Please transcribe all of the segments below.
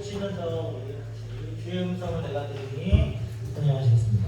치면서 우리 같이 주의 음성을 내가 들으니 찬양하시겠습니다.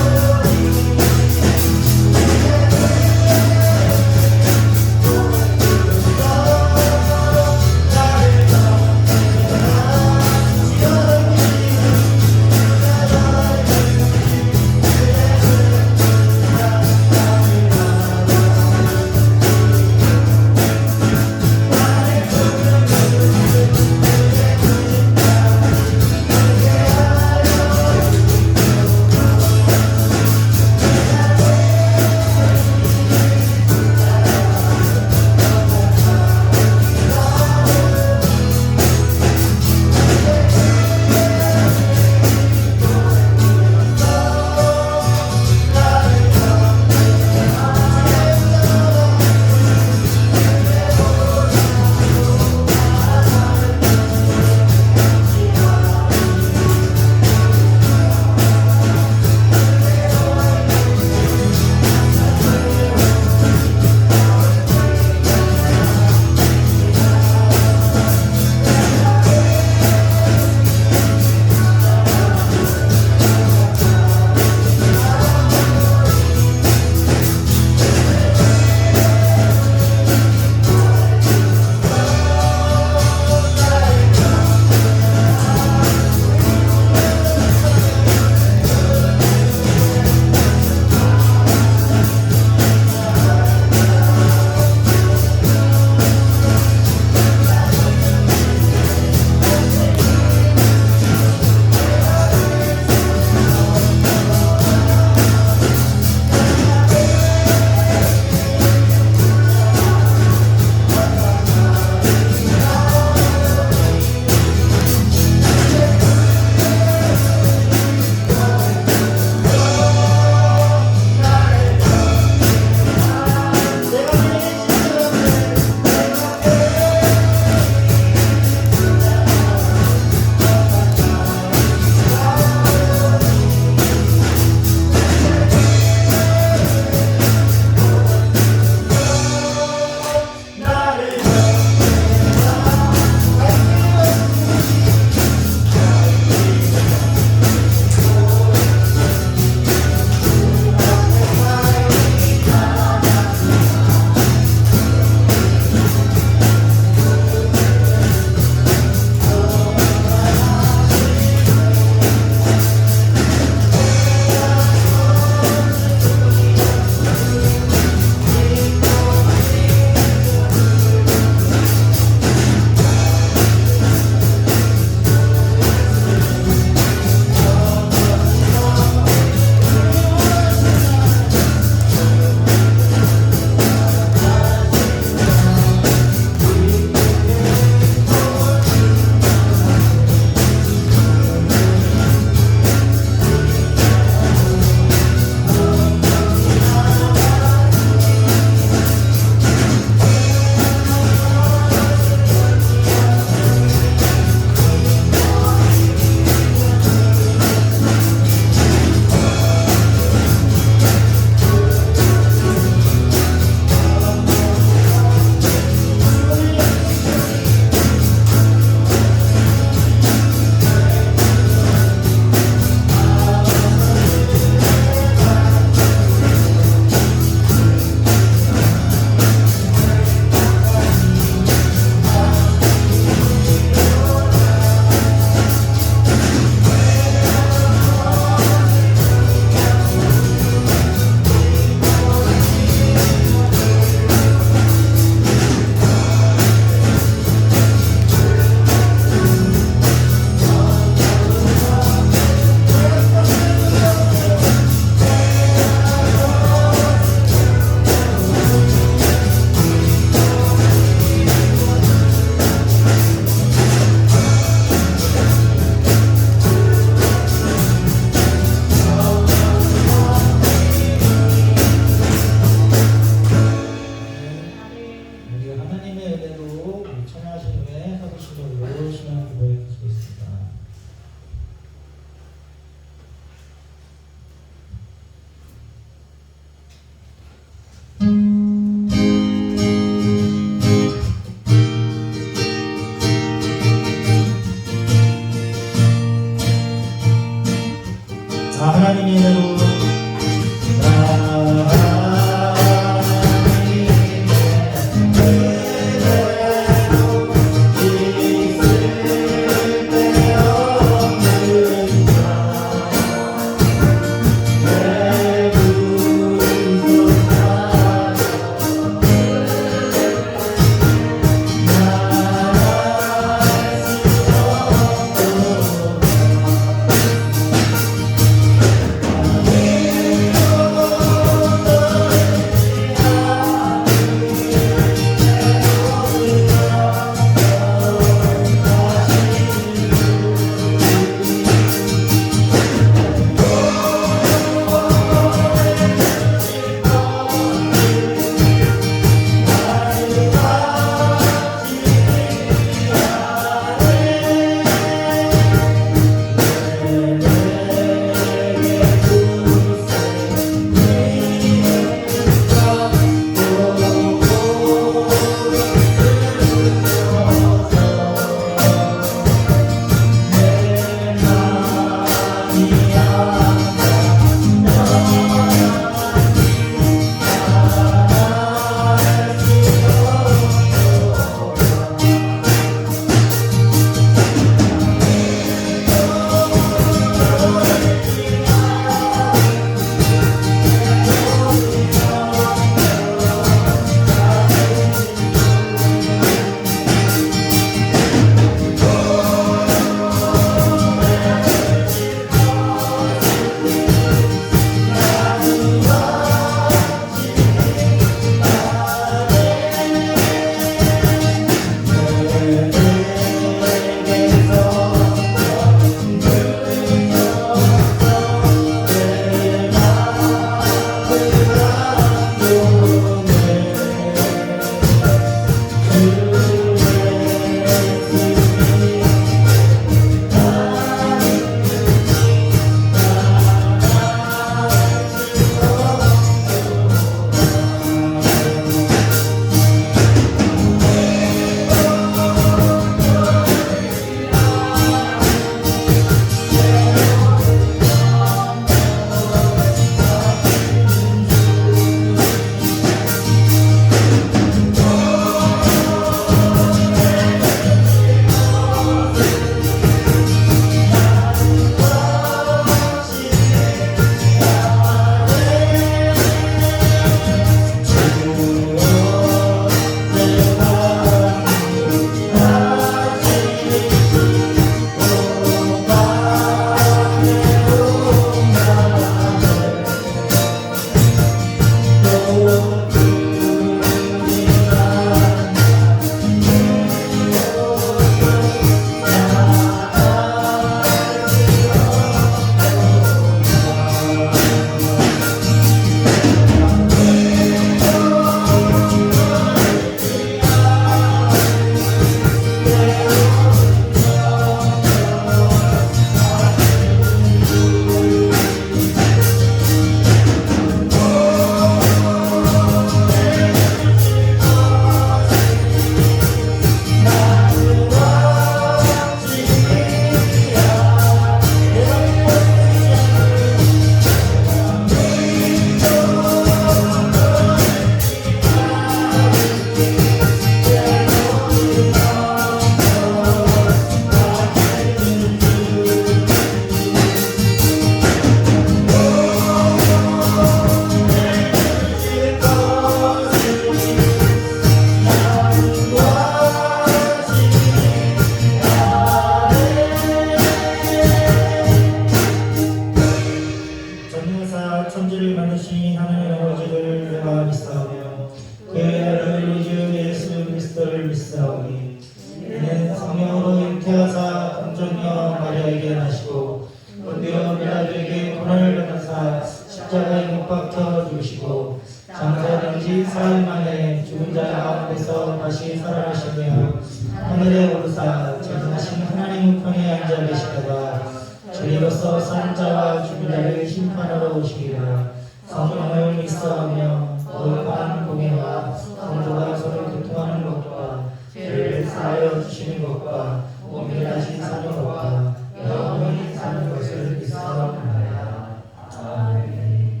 주시는 것과 온전하신 사는 것과 영원히 사는 것을 믿사옵나이다. 아멘.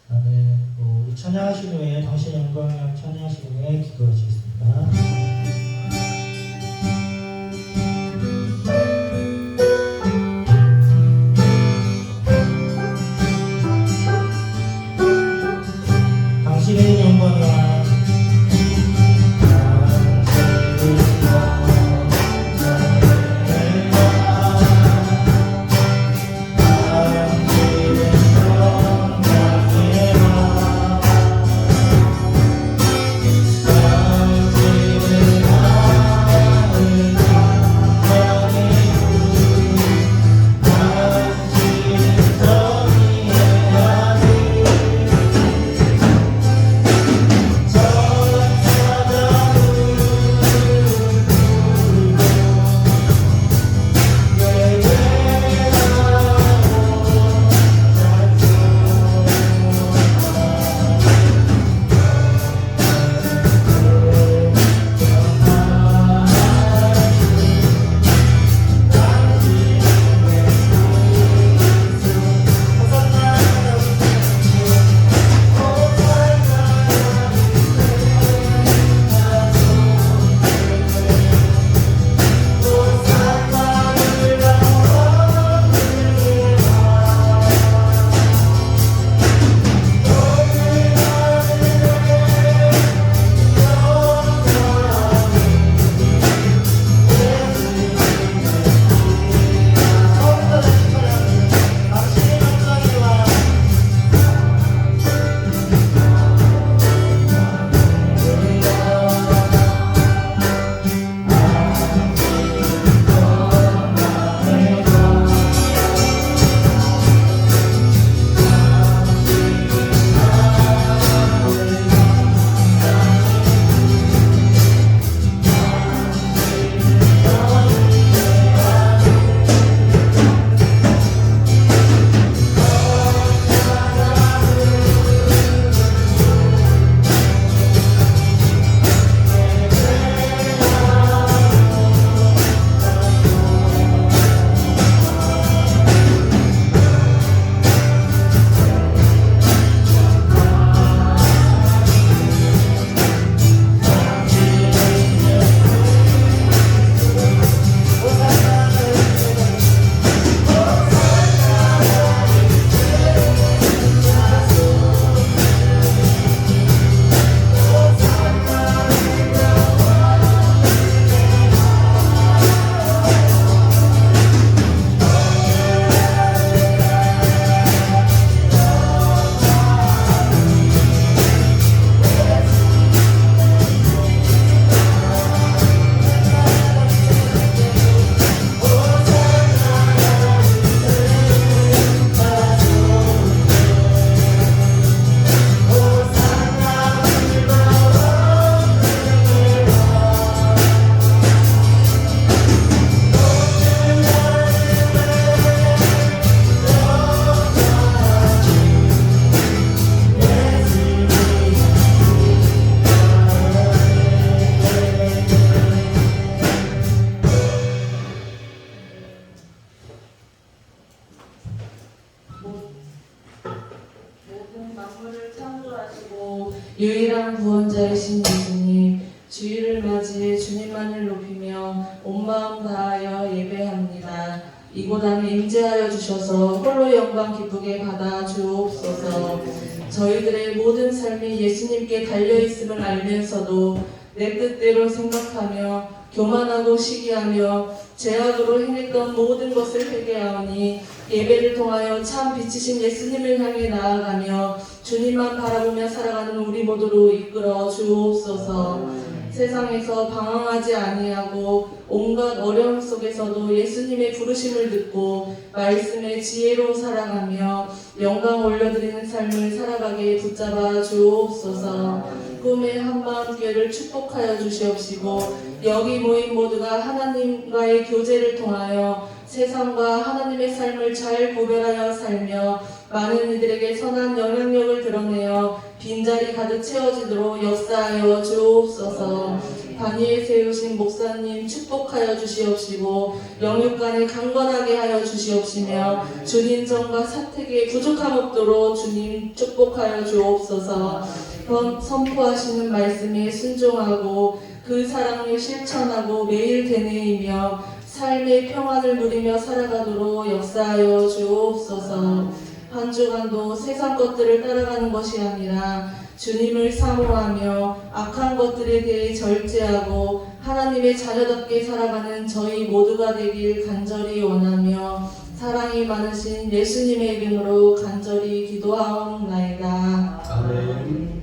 아멘. 우리 찬양하신 후에 당신의 영광을 찬양하신 후에 기도하시겠습니다. 당신의 영광이와 유일한 구원자이신 예수님, 주일을 맞이해 주님만을 높이며 온 마음 다하여 예배합니다. 이곳 안에 임재하여 주셔서 홀로 영광 기쁘게 받아 주옵소서. 저희들의 모든 삶이 예수님께 달려있음을 알면서도 내 뜻대로 생각하며 교만하고 시기하며 죄악으로 행했던 모든 것을 회개하오니 예배를 통하여 참 빛이신 예수님을 향해 나아가며 주님만 바라보며 살아가는 우리 모두로 이끌어 주옵소서. 세상에서 방황하지 아니하고 온갖 어려움 속에서도 예수님의 부르심을 듣고 말씀의 지혜로 살아가며 영광 올려드리는 삶을 살아가게 붙잡아 주옵소서. 꿈의 한마음교회를 축복하여 주시옵시고 여기 모인 모두가 하나님과의 교제를 통하여 세상과 하나님의 삶을 잘 구별하여 살며 많은 이들에게 선한 영향력을 드러내어 빈자리 가득 채워지도록 역사하여 주옵소서. 반위에 세우신 목사님 축복하여 주시옵시고 영육간에 강건하게 하여 주시옵시며 주님 정과 사택에 부족함 없도록 주님 축복하여 주옵소서. 선포하시는 말씀에 순종하고 그 사랑을 실천하고 매일 되뇌이며 삶의 평안을 누리며 살아가도록 역사하여 주옵소서. 한 주간도 세상 것들을 따라가는 것이 아니라 주님을 사모하며 악한 것들에 대해 절제하고 하나님의 자녀답게 살아가는 저희 모두가 되길 간절히 원하며 사랑이 많으신 예수님의 이름으로 간절히 기도하옵나이다. 아멘.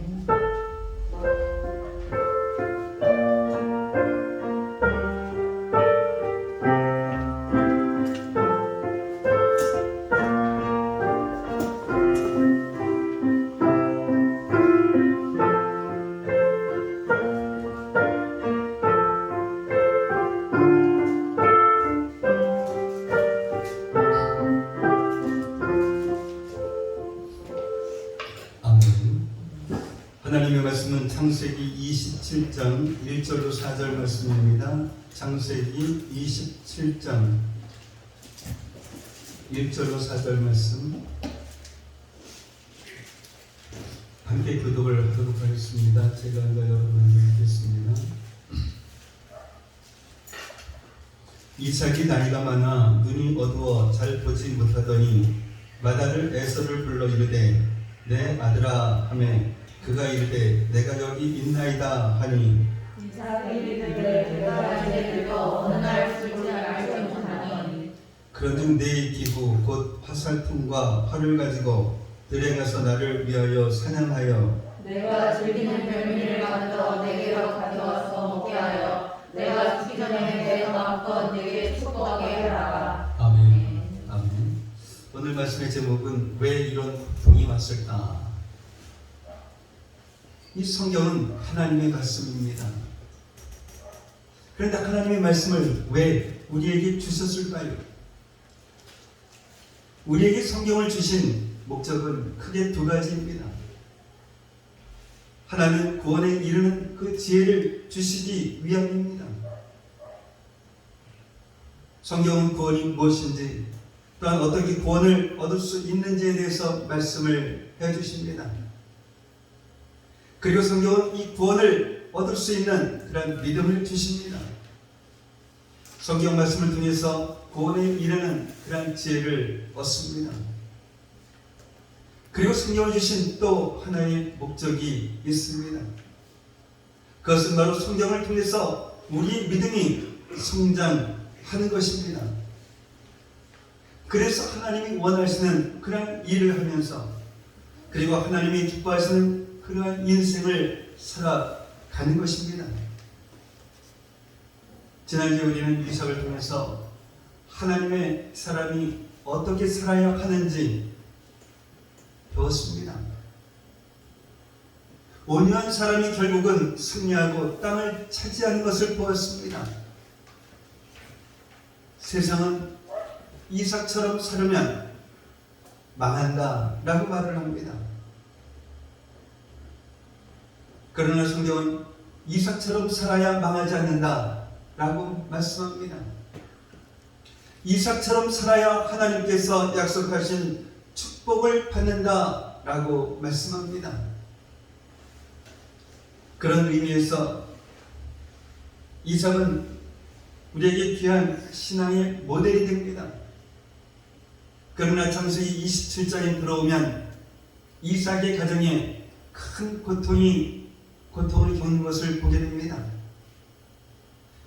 하나님의 말씀은 창세기 27장 1절로 4절 말씀입니다. 창세기 27장 1절로 4절 말씀 함께 교독을 하도록 하겠습니다. 제가 여러분 읽겠습니다. 이삭이 나이가 많아 눈이 어두워 잘 보지 못하더니 마다를 에서를 불러 이르되 내 아들아 하매 그가 이르되 내가 여기 있나이다 하니 이삭이 이르되 내가 이제 늙어 어느 날 죽을 알지 못하니 그런즉 내일 기후 곧 화살통과 활을 가지고 들에 가서 나를 위하여 사냥하여 내가 즐기는 별미를 만들어 내게로 가져와서 먹게 하여 내가 죽기 전에 내 마음껏 내게 축복하게 하라. 아멘. 아멘. 오늘 말씀의 제목은 왜 이런 고통이 왔을까? 이 성경은 하나님의 말씀입니다. 그런데 하나님의 말씀을 왜 우리에게 주셨을까요? 우리에게 성경을 주신 목적은 크게 두 가지입니다. 하나는 구원에 이르는 그 지혜를 주시기 위함입니다. 성경은 구원이 무엇인지 또한 어떻게 구원을 얻을 수 있는지에 대해서 말씀을 해주십니다. 그리고 성경은 이 구원을 얻을 수 있는 그런 믿음을 주십니다. 성경 말씀을 통해서 구원에 이르는 그런 지혜를 얻습니다. 그리고 성경을 주신 또 하나의 목적이 있습니다. 그것은 바로 성경을 통해서 우리 믿음이 성장하는 것입니다. 그래서 하나님이 원하시는 그런 일을 하면서 그리고 하나님이 기뻐하시는 그러한 인생을 살아가는 것입니다. 지난주에 우리는 이삭을 통해서 하나님의 사람이 어떻게 살아야 하는지 배웠습니다. 온유한 사람이 결국은 승리하고 땅을 차지하는 것을 보았습니다. 세상은 이삭처럼 살으면 망한다 라고 말을 합니다. 그러나 성경은 이삭처럼 살아야 망하지 않는다 라고 말씀합니다. 이삭처럼 살아야 하나님께서 약속하신 축복을 받는다 라고 말씀합니다. 그런 의미에서 이삭은 우리에게 귀한 신앙의 모델이 됩니다. 그러나 창세기 27장에 들어오면 이삭의 가정에 큰 고통을 겪는 것을 보게 됩니다.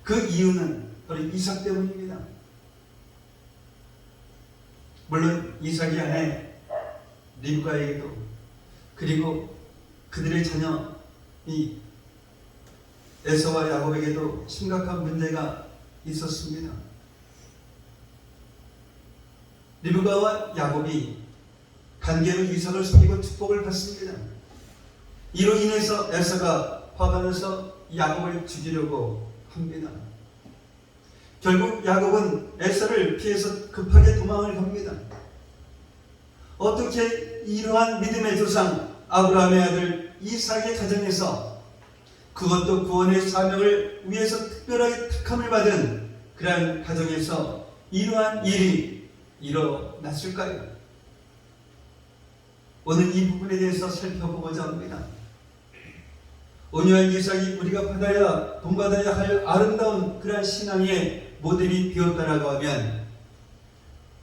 그 이유는 바로 이삭 때문입니다. 물론 이삭의 아내 립가에게도 그리고 그들의 자녀 이 에서와 야곱에게도 심각한 문제가 있었습니다. 리브가와 야곱이 관계로 이삭을 속이고 축복을 받습니다. 이로 인해서 에서가 화가 나서 야곱을 죽이려고 합니다. 결국 야곱은 에서를 피해서 급하게 도망을 갑니다. 어떻게 이러한 믿음의 조상 아브라함의 아들 이삭의 가정에서 그것도 구원의 사명을 위해서 특별하게 택함을 받은 그러한 가정에서 이러한 일이 일어났을까요? 오늘 이 부분에 대해서 살펴보고자 합니다. 온유한 이삭이 우리가 본받아야 할 아름다운 그러한 신앙의 모델이 되었다라고 하면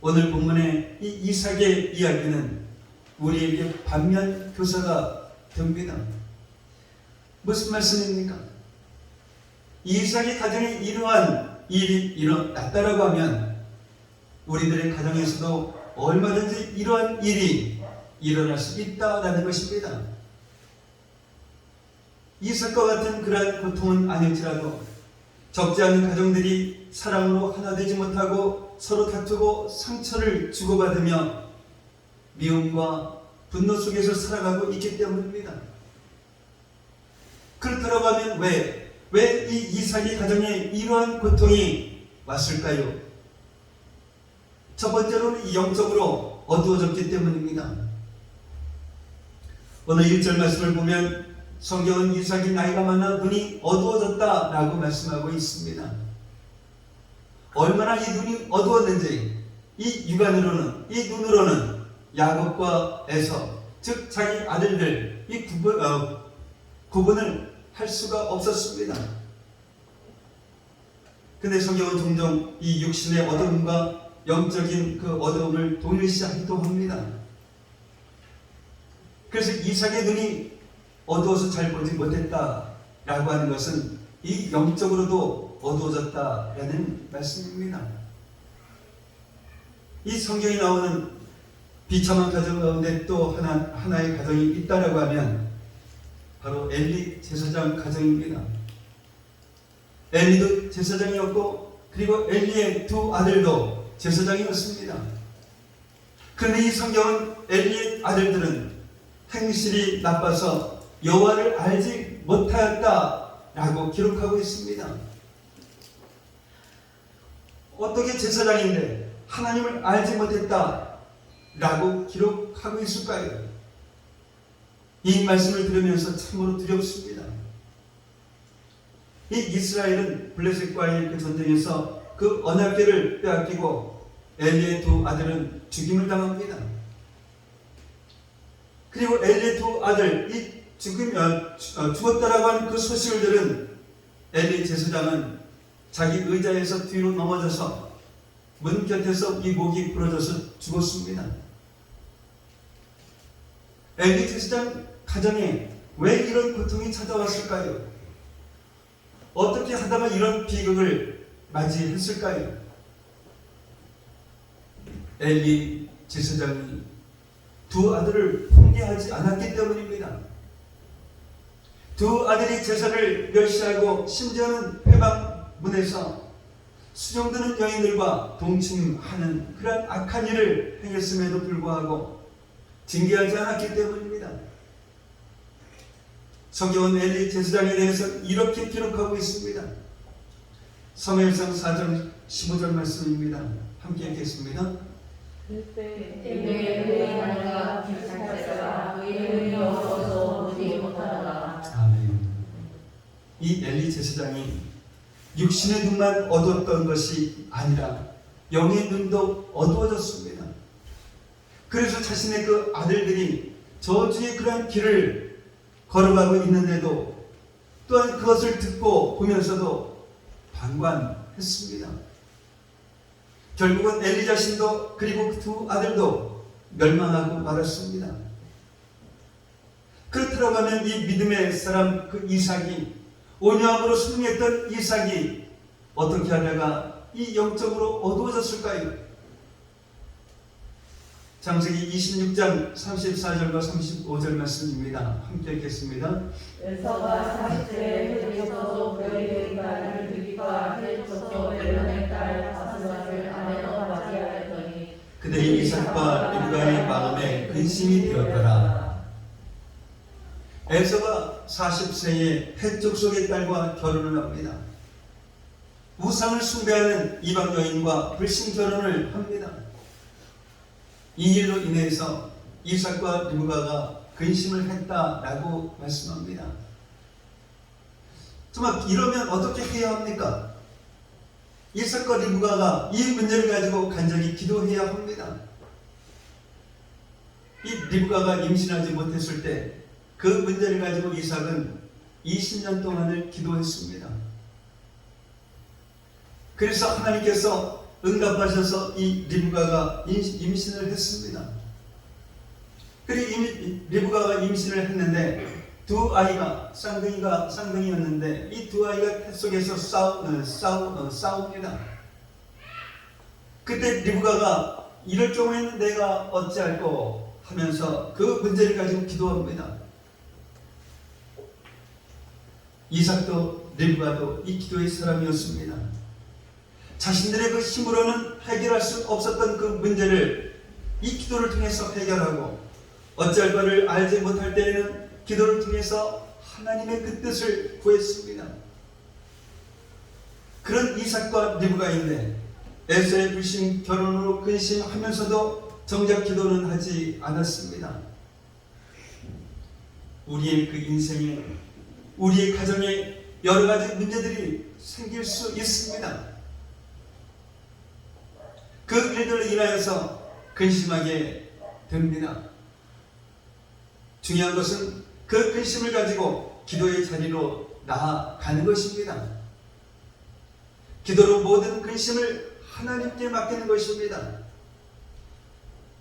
오늘 본문의 이 이삭의 이야기는 우리에게 반면 교사가 됩니다. 무슨 말씀입니까? 이삭의 가정에 이러한 일이 일어났다라고 하면 우리들의 가정에서도 얼마든지 이러한 일이 일어날 수 있다라는 것입니다. 이삭과 같은 그러한 고통은 아닐지라도 적지 않은 가정들이 사랑으로 하나 되지 못하고 서로 다투고 상처를 주고받으며 미움과 분노 속에서 살아가고 있기 때문입니다. 그렇다고 하면 왜 이 이삭의 가정에 이러한 고통이 왔을까요? 첫 번째로는 영적으로 어두워졌기 때문입니다. 오늘 1절 말씀을 보면 성경은 이삭이 나이가 많아 눈이 어두워졌다라고 말씀하고 있습니다. 얼마나 이 눈이 어두웠는지 이 육안으로는, 이 눈으로는 야곱과 에서, 즉 자기 아들들 이 구분을 할 수가 없었습니다. 근데 성경은 종종 이 육신의 어두움과 영적인 그 어두움을 동일시하기도 합니다. 그래서 이삭의 눈이 어두워서 잘 보지 못했다라고 하는 것은 이 영적으로도 어두워졌다라는 말씀입니다. 이 성경에 나오는 비참한 가정 가운데 또 하나의 가정이 있다라고 하면 바로 엘리 제사장 가정입니다. 엘리도 제사장이었고 그리고 엘리의 두 아들도 제사장이었습니다. 그런데 이 성경은 엘리의 아들들은 행실이 나빠서 여호와를 알지 못하였다라고 기록하고 있습니다. 어떻게 제사장인데 하나님을 알지 못했다라고 기록하고 있을까요? 이 말씀을 들으면서 참으로 두렵습니다. 이 이스라엘은 블레셋과의 그 전쟁에서 그 언약궤를 빼앗기고 엘리의 두 아들은 죽임을 당합니다. 그리고 엘리의 두 아들 이 죽었다라고 하는 그 소식을 들은 엘리 제사장은 자기 의자에서 뒤로 넘어져서 문 곁에서 이 목이 부러져서 죽었습니다. 엘리 제사장 가정에 왜 이런 고통이 찾아왔을까요? 어떻게 하다가 이런 비극을 맞이했을까요? 엘리 제사장이 두 아들을 훈계하지 않았기 때문입니다. 두 아들이 제사를 멸시하고 심지어는 회방문에서 수종드는 여인들과 동침하는 그런 악한 일을 행했음에도 불구하고 징계하지 않았기 때문입니다. 성경은 엘리 제사장에 대해서 이렇게 기록하고 있습니다. 사무엘상 4장 15절 말씀입니다. 함께 읽겠습니다. 그때 그의 아내가 비슷하였으나 그의 눈이 어두워서 보지 못하더라. 아멘. 이 엘리 제사장이 육신의 눈만 어두웠던 것이 아니라 영의 눈도 어두워졌습니다. 그래서 자신의 그 아들들이 저주의 그런 길을 걸어가고 있는데도 또한 그것을 듣고 보면서도 방관했습니다. 결국은 엘리 자신도 그리고 그 두 아들도 멸망하고 말았습니다. 그렇다고 하면 이 믿음의 사람 그 이삭이 온유함으로 순응했던 이삭이 어떻게 하다가 이 영적으로 어두워졌을까요? 창세기 26장 34절과 35절 말씀입니다. 함께 읽겠습니다. 에서가 40세에 헤르소서 그의 딸을 드립과 헤르소서 멜론의 딸 바스맛을 아내로 맞이하였더니 그들이 이삭과 리브가의 마음에 근심이 되었더라. 에서가 40세에 헷족 속의 딸과 결혼을 합니다. 우상을 숭배하는 이방 여인과 불신 결혼을 합니다. 이 일로 인해서 이삭과 리브가가 근심을 했다라고 말씀합니다. 정말 이러면 어떻게 해야 합니까? 이삭과 리브가가 이 문제를 가지고 간절히 기도해야 합니다. 이 리브가가 임신하지 못했을 때 그 문제를 가지고 이삭은 20년 동안을 기도했습니다. 그래서 하나님께서 응답하셔서 이 리브가가 임신을 했습니다. 그리고 리브가가 임신을 했는데 두 아이가 쌍둥이였는데 이 두 아이가 속에서 싸웁니다. 그때 리브가가 이럴 경우에는 내가 어찌할꼬 하면서 그 문제를 가지고 기도합니다. 이삭도 리브가도 이 기도의 사람이었습니다. 자신들의 그 힘으로는 해결할 수 없었던 그 문제를 이 기도를 통해서 해결하고 어찌할 바를 알지 못할 때에는 기도를 통해서 하나님의 그 뜻을 구했습니다. 그런 이삭과 리브가인데 에서의 불신 결혼으로 근심하면서도 정작 기도는 하지 않았습니다. 우리의 그 인생에 우리의 가정에 여러 가지 문제들이 생길 수 있습니다. 그 일들로 인하여서 근심하게 됩니다. 중요한 것은 그 근심을 가지고 기도의 자리로 나아가는 것입니다. 기도로 모든 근심을 하나님께 맡기는 것입니다.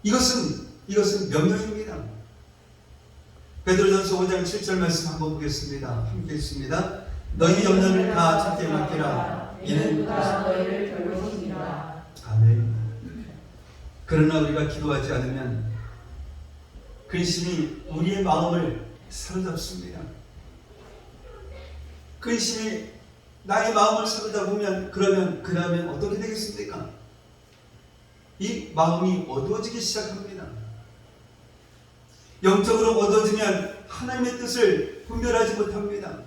이것은 명령입니다. 베드로전서 5장 7절 말씀 한번 보겠습니다. 함께 읽습니다. 너희 염려를 다 주께 맡기라. 이는 그가 너희를 돌보시리라. 아멘. 그러나 우리가 기도하지 않으면 근심이 우리의 마음을 사로잡습니다. 근심이 나의 마음을 사로잡으면 그러면 그 다음에 어떻게 되겠습니까? 이 마음이 어두워지기 시작합니다. 영적으로 어두워지면 하나님의 뜻을 분별하지 못합니다.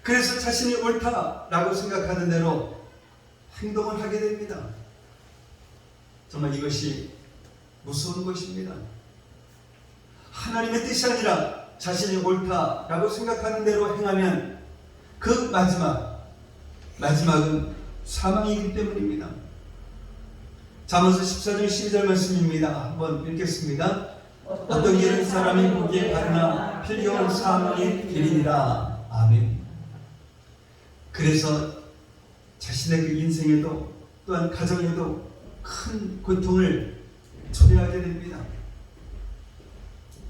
그래서 자신이 옳다라고 생각하는 대로 행동을 하게 됩니다. 정말 이것이 무서운 것입니다. 하나님의 뜻이 아니라 자신이 옳다라고 생각하는 대로 행하면 그 마지막은 사망이기 때문입니다. 잠언서 14장 12절 말씀입니다. 한번 읽겠습니다. 어떤 일은 사람이 보기에 바르나 필요한 사망의 길이니라. 아멘. 그래서 자신의 그 인생에도 또한 가정에도 큰 고통을 초래하게 됩니다.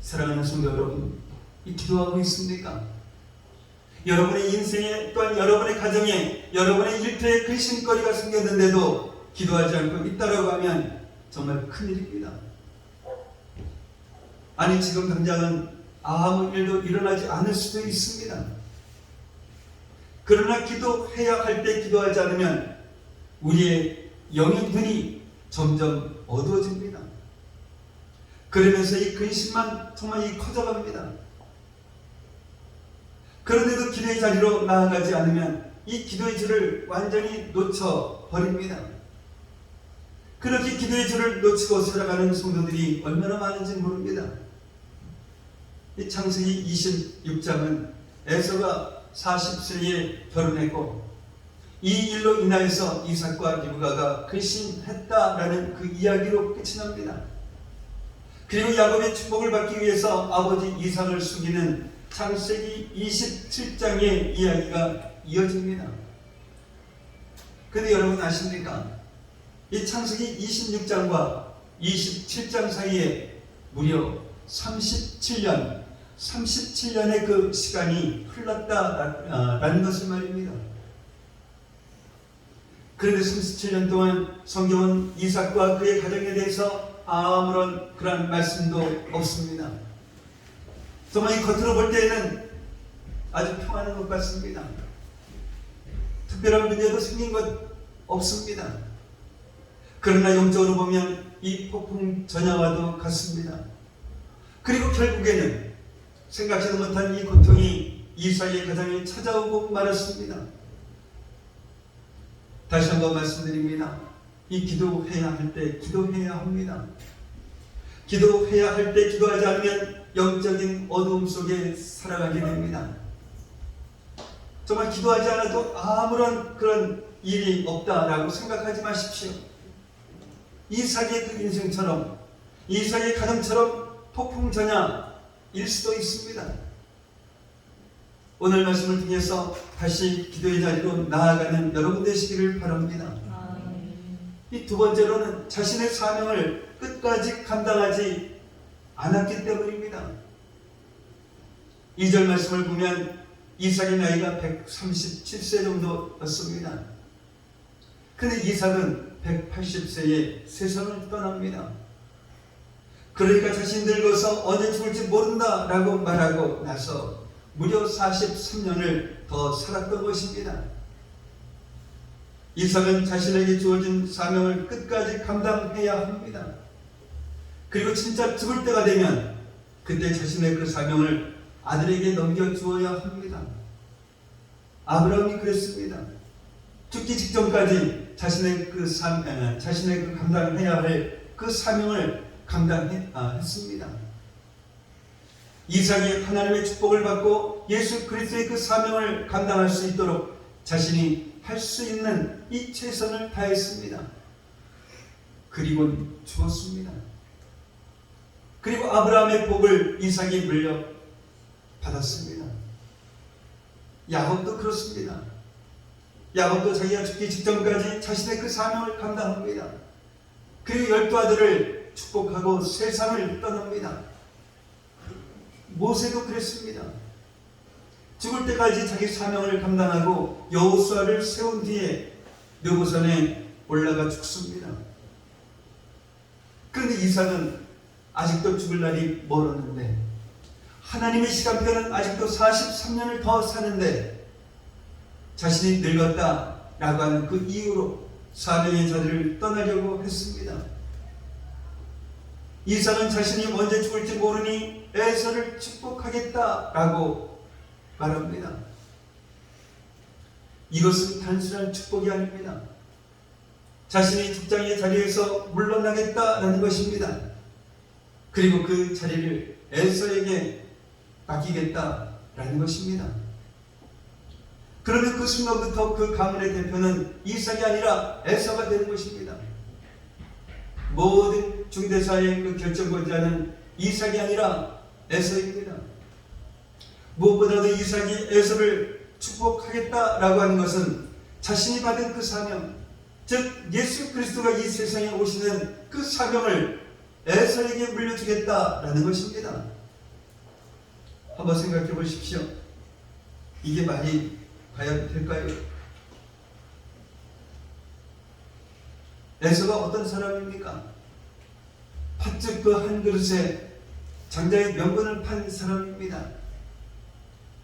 사랑하는 성도 여러분, 이 기도하고 있습니까? 여러분의 인생에 또한 여러분의 가정에 여러분의 일터에 근심거리가 생겼는데도 기도하지 않고 있다라고 하면 정말 큰일입니다. 아니 지금 당장은 아무 일도 일어나지 않을 수도 있습니다. 그러나 기도해야 할 때 기도하지 않으면 우리의 영의 눈이 점점 어두워집니다. 그러면서 이 근심만 정말 커져갑니다. 그런데도 기도의 자리로 나아가지 않으면 이 기도의 줄을 완전히 놓쳐버립니다. 그렇게 기도의 줄을 놓치고 살아가는 성도들이 얼마나 많은지 모릅니다. 이 창세기 26장은 에서가 40세에 결혼했고 이 일로 인하여서 이삭과 리브가가 근심했다라는 그 이야기로 끝이 납니다. 그리고 야곱의 축복을 받기 위해서 아버지 이삭을 숨기는 창세기 27장의 이야기가 이어집니다. 그런데 여러분 아십니까? 이 창세기 26장과 27장 사이에 무려 37년의 그 시간이 흘렀다라는 것을 말입니다. 그런데 37년 동안 성경은 이삭과 그의 가정에 대해서 아무런 그런 말씀도 없습니다. 정말 이 겉으로 볼 때에는 아주 평안한 것 같습니다. 특별한 문제도 생긴 것 없습니다. 그러나 영적으로 보면 이 폭풍 전야와도 같습니다. 그리고 결국에는 생각지도 못한 이 고통이 이삭의 가정에 찾아오고 말았습니다. 다시 한번 말씀드립니다. 이 기도해야 할 때 기도해야 합니다. 기도해야 할 때 기도하지 않으면 영적인 어두움 속에 살아가게 됩니다. 정말 기도하지 않아도 아무런 그런 일이 없다라고 생각하지 마십시오. 이삭의 그 인생처럼, 이삭의 가정처럼 폭풍전야일 수도 있습니다. 오늘 말씀을 통해서 다시 기도의 자리로 나아가는 여러분 되시기를 바랍니다. 이 두 번째로는 자신의 사명을 끝까지 감당하지 않았기 때문입니다. 2절 말씀을 보면 이삭의 나이가 137세 정도였습니다. 그런데 이삭은 180세에 세상을 떠납니다. 그러니까 자신이 늙어서 언제 죽을지 모른다라고 말하고 나서 무려 43년을 더 살았던 것입니다. 이삭은 자신에게 주어진 사명을 끝까지 감당해야 합니다. 그리고 진짜 죽을 때가 되면 그때 자신의 그 사명을 아들에게 넘겨주어야 합니다. 아브라함이 그랬습니다. 죽기 직전까지 자신의 그 감당해야 할 그 사명을 감당했습니다. 이삭이 하나님의 축복을 받고 예수 그리스도의 그 사명을 감당할 수 있도록 자신이 할 수 있는 이 최선을 다했습니다. 그리고 죽었습니다. 그리고 아브라함의 복을 이삭이 물려받았습니다. 야곱도 그렇습니다. 야곱도 자기가 죽기 직전까지 자신의 그 사명을 감당합니다. 그리고 12아들을 축복하고 세상을 떠납니다. 모세도 그랬습니다. 죽을 때까지 자기 사명을 감당하고 여호수아를 세운 뒤에 르보산에 올라가 죽습니다. 그런데 이삭은 아직도 죽을 날이 멀었는데 하나님의 시간표는 아직도 43년을 더 사는데 자신이 늙었다라고 하는 그 이유로 사명의 자리를 떠나려고 했습니다. 이삭은 자신이 언제 죽을지 모르니 에서를 축복하겠다라고 말합니다. 이것은 단순한 축복이 아닙니다. 자신이 직장의 자리에서 물러나겠다라는 것입니다. 그리고 그 자리를 에서에게 맡기겠다라는 것입니다. 그러면 그 순간부터 그 가문의 대표는 이삭이 아니라 에서가 되는 것입니다. 모든 중대사의 그 결정권자는 이삭이 아니라 에서입니다. 무엇보다도 이삭이 에서를 축복하겠다라고 하는 것은 자신이 받은 그 사명, 즉 예수 그리스도가 이 세상에 오시는 그 사명을 에서에게 물려주겠다라는 것입니다. 한번 생각해 보십시오. 이게 말이 과연 될까요? 에서가 어떤 사람입니까? 팥죽 그 한 그릇에 장자의 명분을 판 사람입니다.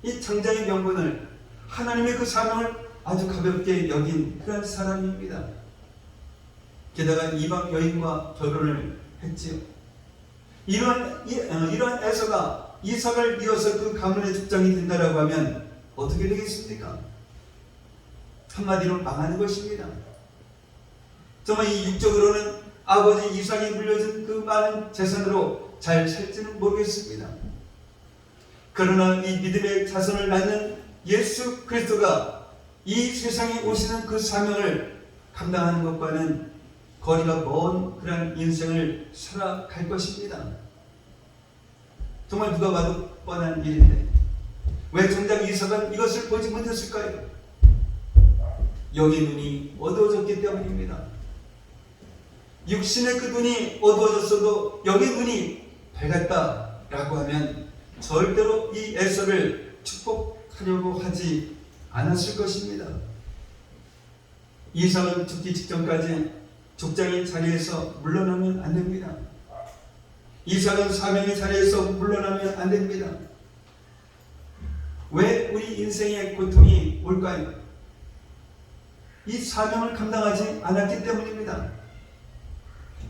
이 장자의 명분을, 하나님의 그 사명을 아주 가볍게 여긴 그런 사람입니다. 게다가 이방 여인과 결혼을 했지요. 이러한 에서가 이삭을 이어서 그 가문의 족장이 된다라고 하면 어떻게 되겠습니까? 한마디로 망하는 것입니다. 정말 이 육적으로는 아버지 이삭이 물려준 그 많은 재산으로 잘 살지는 모르겠습니다. 그러나 이 믿음의 자손을 낳는 예수 그리스도가 이 세상에 오시는 그 사명을 감당하는 것과는 거리가 먼 그런 인생을 살아갈 것입니다. 정말 누가 봐도 뻔한 일인데 왜 정작 이삭은 이것을 보지 못했을까요? 영의 눈이 어두워졌기 때문입니다. 육신의 그 눈이 어두워졌어도 영의 눈이 밝았다라고 하면 절대로 이 에서를 축복하려고 하지 않았을 것입니다. 이삭은 죽기 직전까지 족장의 자리에서 물러나면 안 됩니다. 이삭은 사명의 자리에서 물러나면 안 됩니다. 왜 우리 인생의 고통이 올까요? 이 사명을 감당하지 않았기 때문입니다.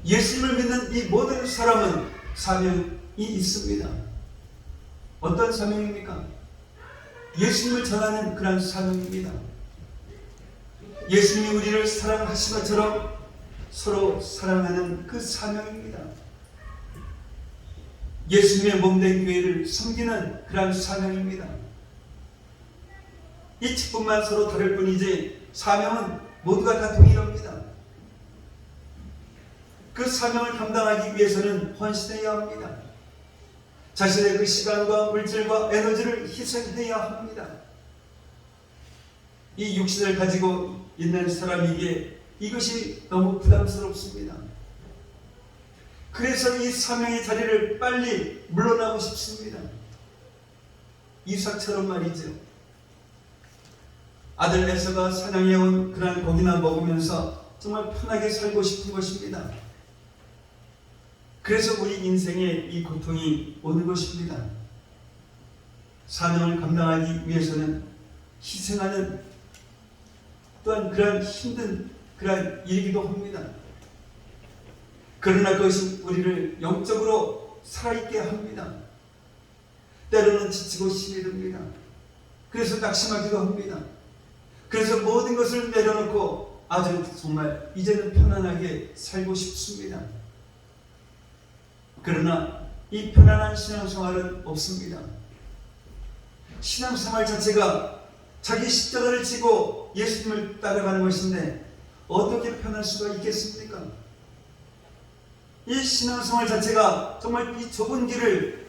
예수님을 믿는 이 모든 사람은 사명이 있습니다. 어떤 사명입니까? 예수님을 전하는 그런 사명입니다. 예수님이 우리를 사랑하신 것처럼 서로 사랑하는 그 사명입니다. 예수님의 몸된 교회를 섬기는 그런 사명입니다. 이 직분만 서로 다를 뿐이지 사명은 모두가 다 동일합니다. 그 사명을 감당하기 위해서는 헌신해야 합니다. 자신의 그 시간과 물질과 에너지를 희생해야 합니다. 이 육신을 가지고 있는 사람에게 이것이 너무 부담스럽습니다. 그래서 이 사명의 자리를 빨리 물러나고 싶습니다. 이삭처럼 말이죠. 아들 에서가 사냥해온 그런 고기나 먹으면서 정말 편하게 살고 싶은 것입니다. 그래서 우리 인생에 이 고통이 오는 것입니다. 사명을 감당하기 위해서는 희생하는 또한 그런 힘든 그런 일이기도 합니다. 그러나 그것이 우리를 영적으로 살아있게 합니다. 때로는 지치고 힘이 듭니다. 그래서 낙심하기도 합니다. 그래서 모든 것을 내려놓고 아주 정말 이제는 편안하게 살고 싶습니다. 그러나 이 편안한 신앙생활은 없습니다. 신앙생활 자체가 자기 십자가를 지고 예수님을 따라가는 것인데 어떻게 편할 수가 있겠습니까? 이 신앙생활 자체가 정말 이 좁은 길을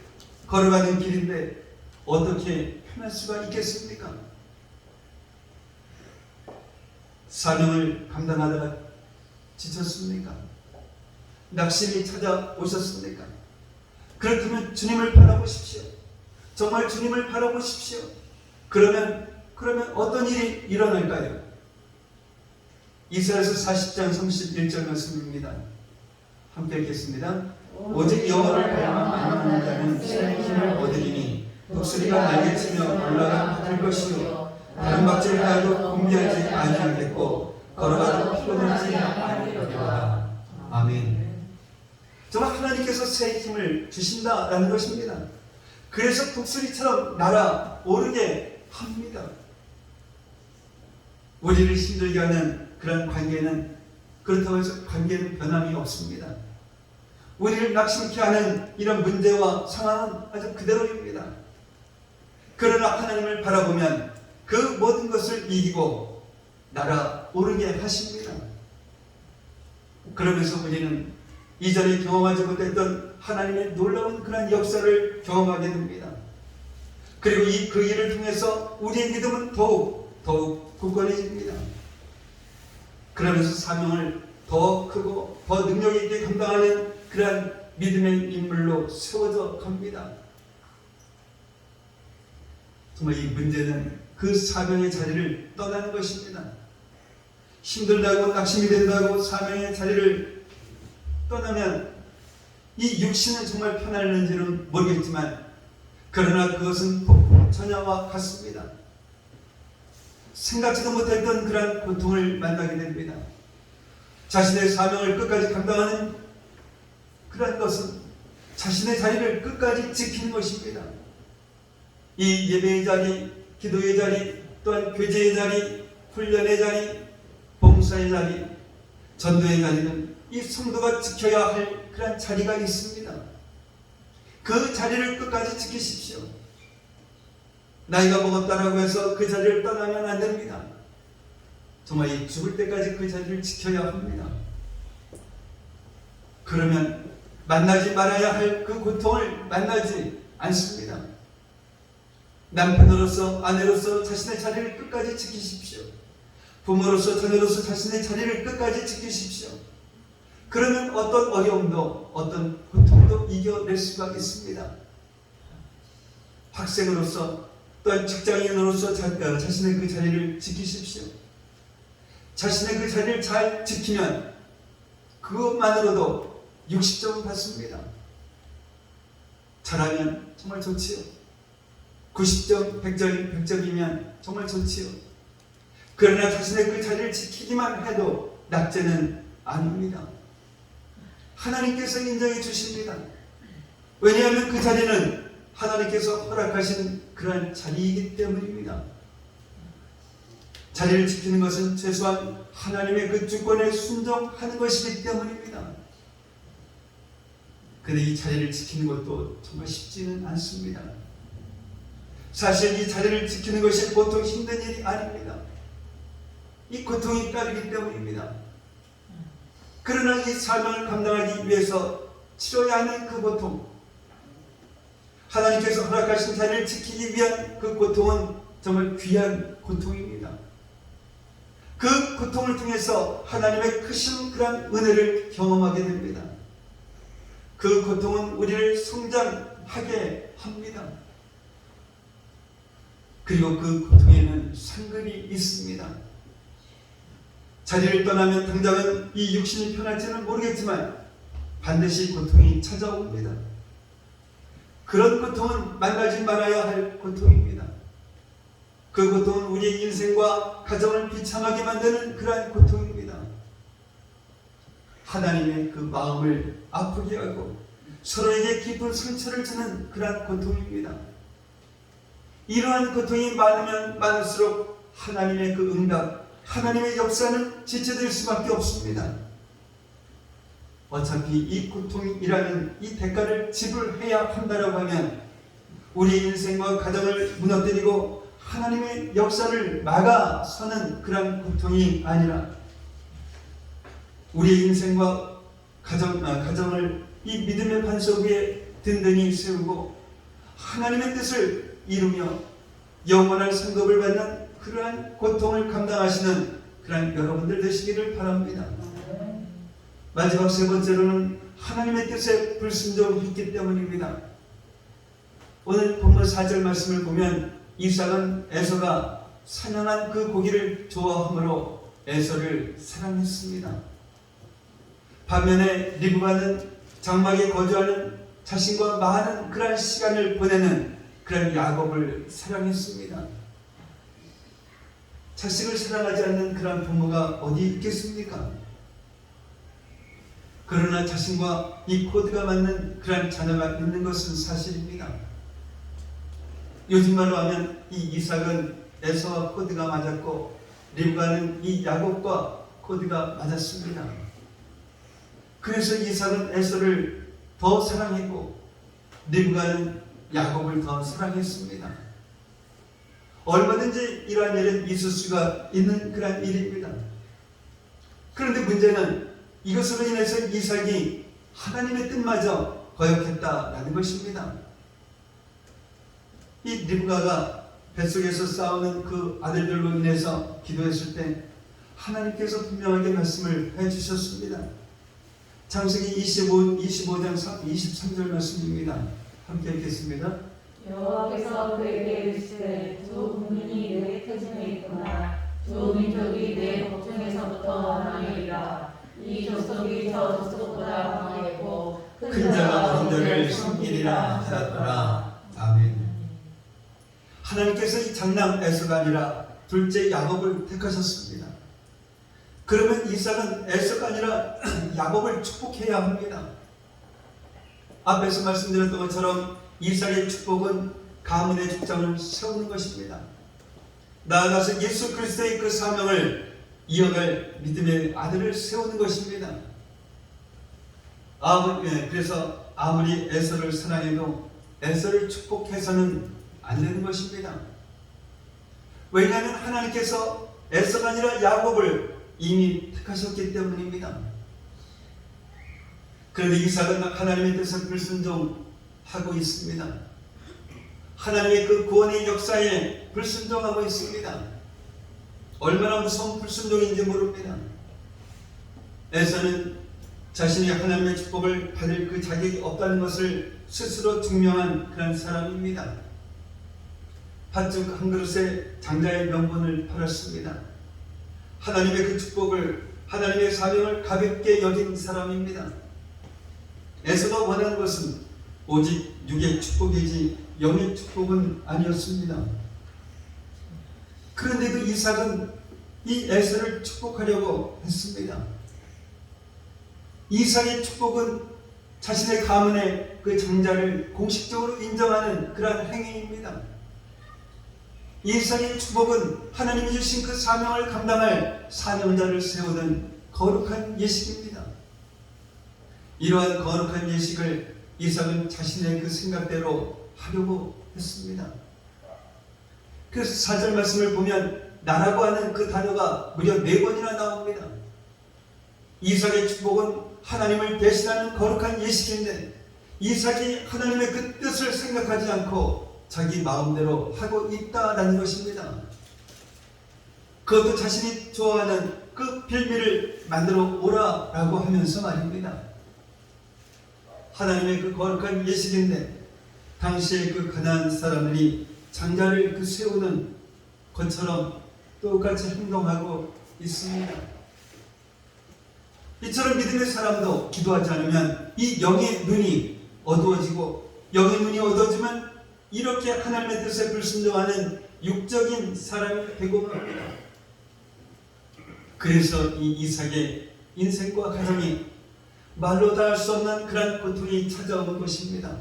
걸어가는 길인데 어떻게 편할 수가 있겠습니까? 사명을 감당하다가 지쳤습니까? 낙심이 찾아오셨습니까? 그렇다면 주님을 바라보십시오. 정말 주님을 바라보십시오. 그러면 어떤 일이 일어날까요? 이사야서 40장 31절 말씀입니다. 함께 읽겠습니다. 오직 여호와를 닮아 자는 새 힘을 얻으리니 독수리가 날개치며 올라가 받을 것이요 다른 박질 하여도 공개하지 아니하겠고 걸어가도 피곤하지 아니하리로다. 아멘. 정말 하나님께서 새 힘을 주신다라는 것입니다. 그래서 독수리처럼 날아오르게 합니다. 우리를 힘들게 하는 그런 관계는 그렇다고 해서 관계는 변함이 없습니다. 우리를 낙심케 하는 이런 문제와 상황은 아주 그대로입니다. 그러나 하나님을 바라보면 그 모든 것을 이기고 날아오르게 하십니다. 그러면서 우리는 이전에 경험하지 못했던 하나님의 놀라운 그런 역사를 경험하게 됩니다. 그리고 그 일을 통해서 우리의 믿음은 더욱 굳건해집니다. 그러면서 사명을 더 크고 더 능력 있게 감당하는 그러한 믿음의 인물로 세워져 갑니다. 정말 이 문제는 그 사명의 자리를 떠나는 것입니다. 힘들다고 낙심이 된다고 사명의 자리를 떠나면 이 육신은 정말 편안한지는 모르겠지만 그러나 그것은 폭풍전야와 같습니다. 생각지도 못했던 그러한 고통을 만나게 됩니다. 자신의 사명을 끝까지 감당하는 그런 것은 자신의 자리를 끝까지 지키는 것입니다. 이 예배의 자리, 기도의 자리, 또한 교제의 자리, 훈련의 자리, 봉사의 자리, 전도의 자리는 이 성도가 지켜야 할 그런 자리가 있습니다. 그 자리를 끝까지 지키십시오. 나이가 먹었다라고 해서 그 자리를 떠나면 안 됩니다. 정말 이 죽을 때까지 그 자리를 지켜야 합니다. 그러면 만나지 말아야 할 그 고통을 만나지 않습니다. 남편으로서 아내로서 자신의 자리를 끝까지 지키십시오. 부모로서 자녀로서 자신의 자리를 끝까지 지키십시오. 그러면 어떤 어려움도 어떤 고통도 이겨낼 수가 있습니다. 학생으로서 또한 직장인으로서 자신의 그 자리를 지키십시오. 자신의 그 자리를 잘 지키면 그것만으로도 60점 받습니다. 잘하면 정말 좋지요. 90점, 100점이면 정말 좋지요. 그러나 자신의 그 자리를 지키기만 해도 낙제는 아닙니다. 하나님께서 인정해 주십니다. 왜냐하면 그 자리는 하나님께서 허락하신 그러한 자리이기 때문입니다. 자리를 지키는 것은 최소한 하나님의 그 주권에 순종하는 것이기 때문입니다. 그런데 이 자리를 지키는 것도 정말 쉽지는 않습니다. 사실 이 자리를 지키는 것이 보통 힘든 일이 아닙니다. 이 고통이 따르기 때문입니다. 그러나 이 사명을 감당하기 위해서 치러야 하는 그 고통, 하나님께서 허락하신 자리를 지키기 위한 그 고통은 정말 귀한 고통입니다. 그 고통을 통해서 하나님의 크신 그런 은혜를 경험하게 됩니다. 그 고통은 우리를 성장하게 합니다. 그리고 그 고통에는 상급이 있습니다. 자리를 떠나면 당장은 이 육신이 편할지는 모르겠지만 반드시 고통이 찾아옵니다. 그런 고통은 만나지 말아야 할 고통입니다. 그 고통은 우리의 인생과 가정을 비참하게 만드는 그러한 고통입니다. 하나님의 그 마음을 아프게 하고 서로에게 깊은 상처를 주는 그러한 고통입니다. 이러한 고통이 많으면 많을수록 하나님의 그 응답, 하나님의 역사는 지체될 수밖에 없습니다. 어차피 이 고통이라는 이 대가를 지불해야 한다라고 하면 우리 인생과 가정을 무너뜨리고 하나님의 역사를 막아서는 그런 고통이 아니라 우리 인생과 가정을 이 믿음의 반석 위에 든든히 세우고 하나님의 뜻을 이루며 영원한 상급을 받는 그러한 고통을 감당하시는 그러한 여러분들 되시기를 바랍니다. 마지막 세 번째로는 하나님의 뜻에 불순종했기 때문입니다. 오늘 본문 4절 말씀을 보면 이삭은 에서가 사냥한 그 고기를 좋아하므로 에서를 사랑했습니다. 반면에 리브가는 장막에 거주하는 자신과 많은 그런 시간을 보내는 그런 야곱을 사랑했습니다. 자식을 사랑하지 않는 그런 부모가 어디 있겠습니까? 그러나 자신과 이 코드가 맞는 그런 자녀가 있는 것은 사실입니다. 요즘 말로 하면 이 이삭은 에서와 코드가 맞았고 리브가는 이 야곱과 코드가 맞았습니다. 그래서 이삭은 에서를 더 사랑했고 리브가는 야곱을 더 사랑했습니다. 얼마든지 이러한 일은 있을 수가 있는 그런 일입니다. 그런데 문제는 이것으로 인해서 이삭이 하나님의 뜻마저 거역했다라는 것입니다. 이 리브가가 뱃속에서 싸우는 그 아들들로 인해서 기도했을 때 하나님께서 분명하게 말씀을 해주셨습니다. 창세기 25장 23절 말씀입니다. 함께 읽겠습니다. 여호와께서 그에게 이르시되 두 국민이 내 태중에 있구나. 두 민족이 내 복중에서부터 나뉘리라. 이 족속이 저 족속보다 강하겠고 큰 자가 어린 자를 섬기리라 하였더라. 아멘. 하나님께서 이 장남 에서가 아니라 둘째 야곱을 택하셨습니다. 그러면 이삭은 에서가 아니라 야곱을 축복해야 합니다. 앞에서 말씀드렸던 것처럼 이삭의 축복은 가문의 족장을 세우는 것입니다. 나아가서 예수 그리스도의 그 사명을 이어갈 믿음의 아들을 세우는 것입니다. 그래서 아무리 에서를 사랑해도 에서를 축복해서는 안 되는 것입니다. 왜냐하면 하나님께서 에서가 아니라 야곱을 이미 택하셨기 때문입니다. 그런데 이삭은 하나님의 뜻을 불순종하고 있습니다. 하나님의 그 구원의 역사에 불순종하고 있습니다. 얼마나 무서운 불순종인지 모릅니다. 에서는 자신이 하나님의 축복을 받을 그 자격이 없다는 것을 스스로 증명한 그런 사람입니다. 팥죽 한 그릇에 장자의 명분을 팔았습니다. 하나님의 그 축복을, 하나님의 사명을 가볍게 여긴 사람입니다. 에서가 원하는 것은 오직 육의 축복이지 영의 축복은 아니었습니다. 그런데도 이삭은 이 에서를 축복하려고 했습니다. 이삭의 축복은 자신의 가문의 그 장자를 공식적으로 인정하는 그러한 행위입니다. 이삭의 축복은 하나님이 주신 그 사명을 감당할 사명자를 세우는 거룩한 예식입니다. 이러한 거룩한 예식을 이삭은 자신의 그 생각대로 하려고 했습니다. 그래서 4절 말씀을 보면 나라고 하는 그 단어가 무려 4번이나 나옵니다. 이삭의 축복은 하나님을 대신하는 거룩한 예식인데 이삭이 하나님의 그 뜻을 생각하지 않고 자기 마음대로 하고 있다라는 것입니다. 그것도 자신이 좋아하는 그 빌미를 만들어 오라라고 하면서 말입니다. 하나님의 그 거룩한 예식인데 당시에 그 가나안 사람들이 장자를 그 세우는 것처럼 똑같이 행동하고 있습니다. 이처럼 믿음의 사람도 기도하지 않으면 이 영의 눈이 어두워지고 영의 눈이 어두워지면 이렇게 하나님의 뜻에 불순종하는 육적인 사람이 되고 맙니다. 그래서 이 이삭의 인생과 가정이 말로 다 할 수 없는 그런 고통이 찾아오는 것입니다.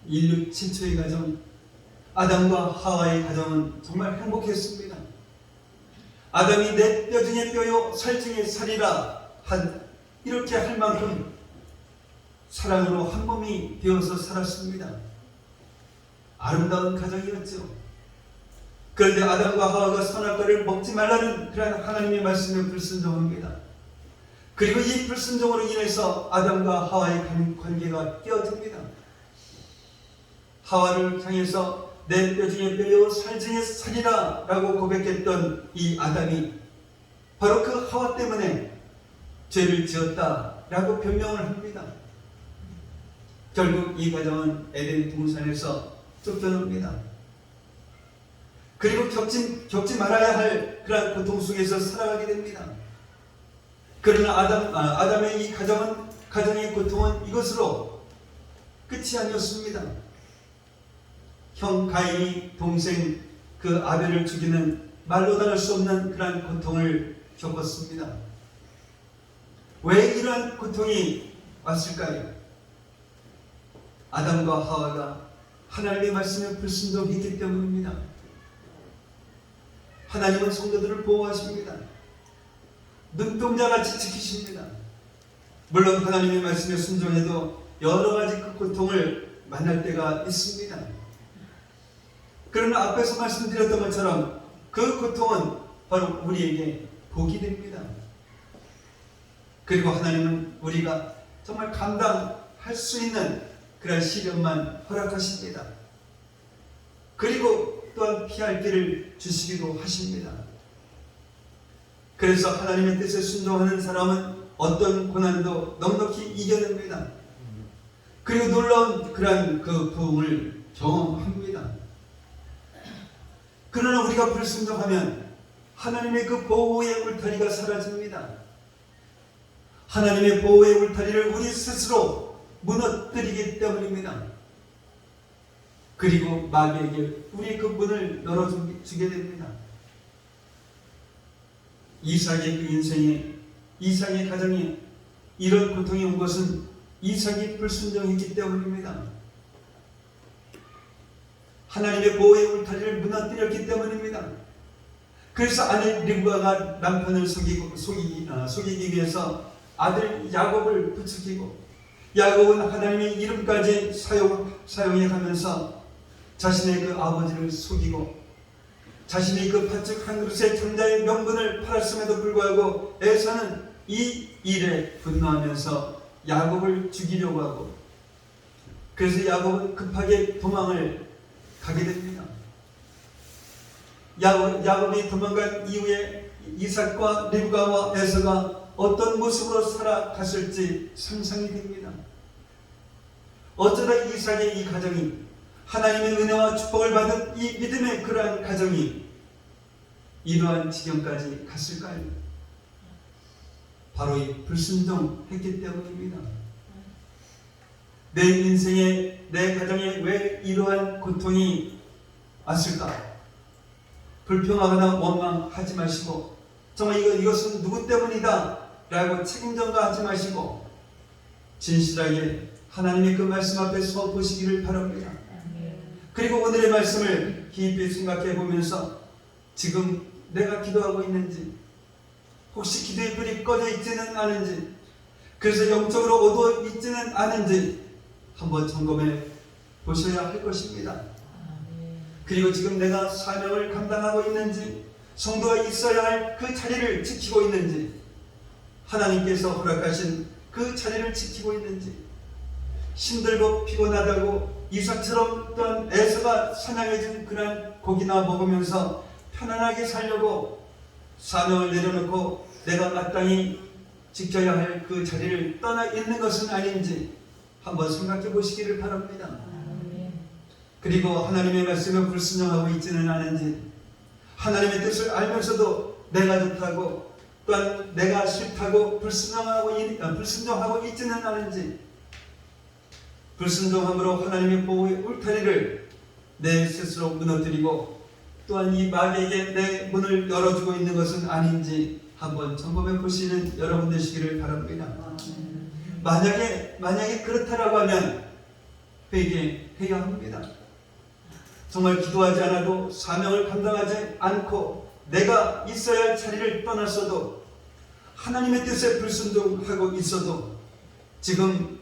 인류 최초의 가정, 아담과 하와의 가정은 정말 행복했습니다. 아담이 내 뼈 중에 뼈요 살 중에 살이라 이렇게 할 만큼 사랑으로 한 몸이 되어서 살았습니다. 아름다운 가정이었죠. 그런데 아담과 하와가 선악과를 먹지 말라는 그런 하나님의 말씀에 불순종합니다. 그리고 이 불순종으로 인해서 아담과 하와의 관계가 깨어집니다. 하와를 향해서 내 뼈 중에 뼈요 살 중에 살이라 라고 고백했던 이 아담이 바로 그 하와 때문에 죄를 지었다 라고 변명을 합니다. 결국 이 가정은 에덴 동산에서 쫓겨납니다. 그리고 겪지 말아야 할 그런 고통 속에서 살아가게 됩니다. 그러나 아담의 이 가정의 고통은 이것으로 끝이 아니었습니다. 형 가인이 동생 그 아벨을 죽이는 말로 다 할 수 없는 그러한 고통을 겪었습니다. 왜 이러한 고통이 왔을까요? 아담과 하와가 하나님의 말씀에 불순종했기 때문입니다. 하나님은 성도들을 보호하십니다. 눈동자같이 지키십니다. 물론 하나님의 말씀에 순종해도 여러 가지 그 고통을 만날 때가 있습니다. 그러나 앞에서 말씀드렸던 것처럼 그 고통은 바로 우리에게 복이 됩니다. 그리고 하나님은 우리가 정말 감당할 수 있는 그런 시련만 허락하십니다. 그리고 또한 피할 길을 주시기도 하십니다. 그래서 하나님의 뜻에 순종하는 사람은 어떤 고난도 넉넉히 이겨냅니다. 그리고 놀라운 그런 그 부흥을 경험합니다. 그러나 우리가 불순종하면 하나님의 그 보호의 울타리가 사라집니다. 하나님의 보호의 울타리를 우리 스스로 무너뜨리기 때문입니다. 그리고 마귀에게 우리 그 문을 열어주게 됩니다. 이삭의 그 인생에, 이삭의 가정에 이런 고통이 온 것은 이삭이 불순종했기 때문입니다. 하나님의 보호의 울타리를 무너뜨렸기 때문입니다. 그래서 아내 르브가가 남편을 속이기 위해서 아들 야곱을 부추기고 야곱은 하나님의 이름까지 사용해 가면서 자신의 그 아버지를 속이고 자신이 그 팥죽 한 그릇의 장자의 명분을 팔았음에도 불구하고 에서는 이 일에 분노하면서 야곱을 죽이려고 하고 그래서 야곱은 급하게 도망을 가게 됩니다. 야곱이 도망간 이후에 이삭과 르브가와 에서가 어떤 모습으로 살아갔을지 상상이 됩니다. 어쩌다 이삭의 이 가정이 하나님의 은혜와 축복을 받은 이 믿음의 그러한 가정이 이러한 지경까지 갔을까요? 바로 이 불순종했기 때문입니다. 내 인생에, 내 가정에 왜 이러한 고통이 왔을까? 불평하거나 원망하지 마시고 정말 이것은 누구 때문이다 라고 책임전가하지 마시고 진실하게 하나님의 그 말씀 앞에 서 보시기를 바랍니다. 그리고 오늘의 말씀을 깊이 생각해 보면서 지금 내가 기도하고 있는지 혹시 기도의 불이 꺼져 있지는 않은지 그래서 영적으로 어두워 있지는 않은지 한번 점검해 보셔야 할 것입니다. 그리고 지금 내가 사명을 감당하고 있는지, 성도가 있어야 할 그 자리를 지키고 있는지, 하나님께서 허락하신 그 자리를 지키고 있는지, 힘들고 피곤하다고 이삭처럼 또한 에서가 사냥해준 그런 고기나 먹으면서 편안하게 살려고 사명을 내려놓고 내가 마땅히 지켜야 할 그 자리를 떠나 있는 것은 아닌지 한번 생각해 보시기를 바랍니다. 그리고 하나님의 말씀에 불순종하고 있지는 않은지, 하나님의 뜻을 알면서도 내가 좋다고 또한 내가 싫다고 불순종하고 있지는 않은지, 불순종함으로 하나님의 보호의 울타리를 내 스스로 무너뜨리고 또한 이 마귀에게 내 문을 열어주고 있는 것은 아닌지 한번 점검해 보시는 여러분 되시기를 바랍니다. 만약에 그렇다라고 하면 회개해야 합니다. 정말 기도하지 않아도 사명을 감당하지 않고 내가 있어야 할 자리를 떠났어도 하나님의 뜻에 불순종하고 있어도 지금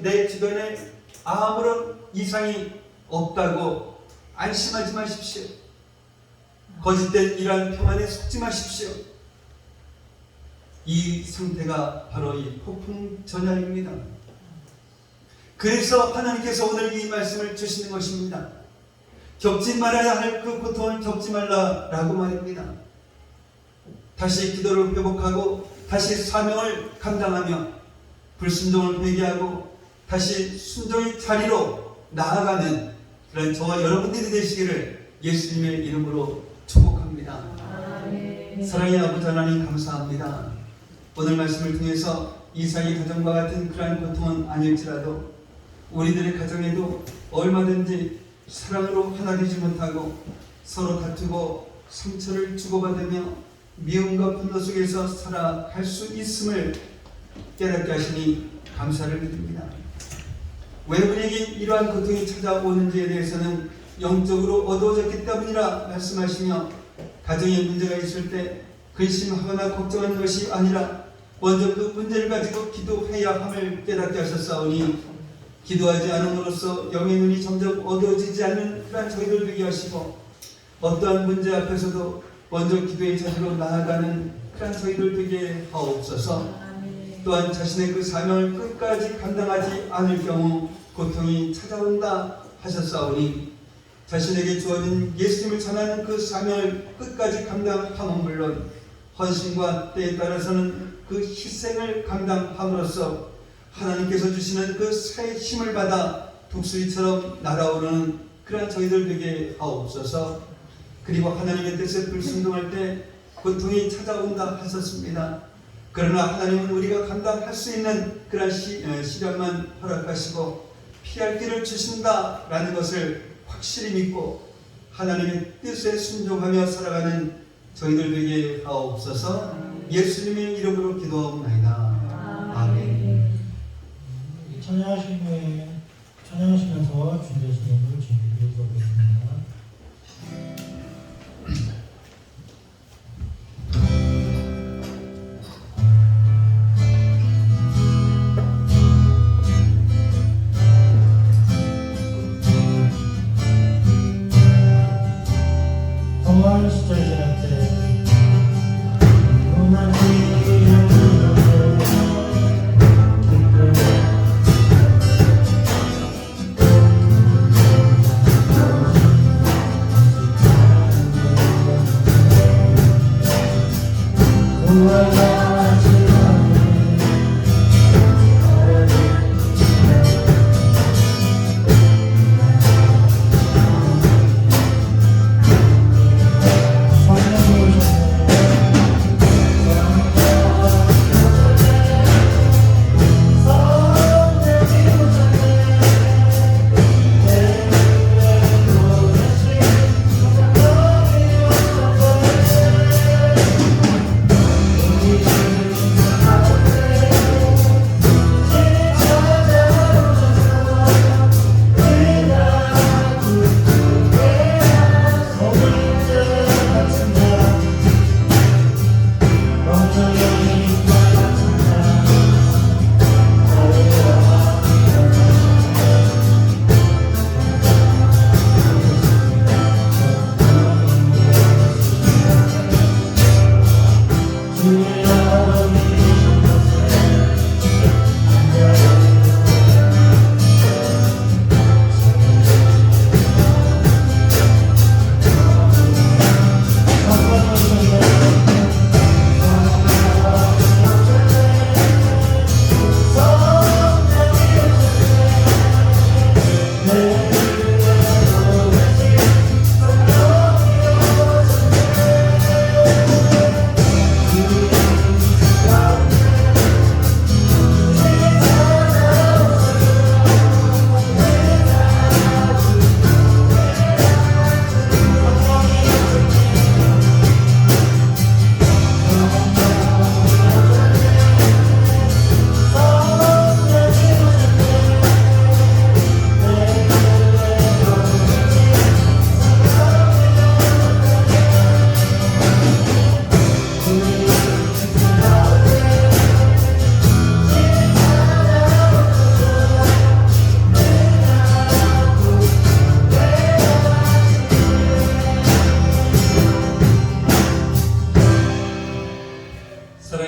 내 주변에 아무런 이상이 없다고 안심하지 마십시오. 거짓된 이러한 평안에 속지 마십시오. 이 상태가 바로 이 폭풍 전야입니다. 그래서 하나님께서 오늘 이 말씀을 주시는 것입니다. 겪지 말아야 할 그 고통을 겪지 말라라고 말입니다. 다시 기도를 회복하고 다시 사명을 감당하며 불순종을 회개하고 다시 순종의 자리로 나아가는 그런 저와 여러분들이 되시기를 예수님의 이름으로 축복합니다. 사랑의 아버지 하나님 감사합니다. 오늘 말씀을 통해서 이삭의 가정과 같은 그러한 고통은 아닐지라도 우리들의 가정에도 얼마든지 사랑으로 하나 되지 못하고 서로 다투고 상처를 주고받으며 미움과 분노 속에서 살아갈 수 있음을 깨닫게 하시니 감사를 드립니다. 왜 우리에게 이러한 고통이 찾아오는지에 대해서는 영적으로 어두워졌기 때문이라 말씀하시며, 가정에 문제가 있을 때 근심하거나 걱정하는 것이 아니라 먼저 그 문제를 가지고 기도해야 함을 깨닫게 하셨사오니, 기도하지 않음으로써 영의 눈이 점점 어두워지지 않는 그런 저희들 되게 하시고, 어떠한 문제 앞에서도 먼저 기도의 자리로 나아가는 그런 저희들 되게 하옵소서. 또한 자신의 그 사명을 끝까지 감당하지 않을 경우 고통이 찾아온다 하셨사오니, 자신에게 주어진 예수님을 전하는 그 사명을 끝까지 감당함은 물론 헌신과 때에 따라서는 그 희생을 감당함으로써 하나님께서 주시는 그 새 힘을 받아 독수리처럼 날아오르는 그러한 저희들 되게 하옵소서. 그리고 하나님의 뜻에 불순종할 때 고통이 찾아온다 하셨습니다. 그러나 하나님은 우리가 감당할 수 있는 그런 시련만 허락하시고 피할 길을 주신다라는 것을 확실히 믿고 하나님의 뜻에 순종하며 살아가는 저희들 되게 하옵소서. 예수님의 이름으로 기도하옵나이다. 아멘. 찬양하시면서 주님의 시험을 준비드리도록 하겠습니다. 정말 시절 지날 때 We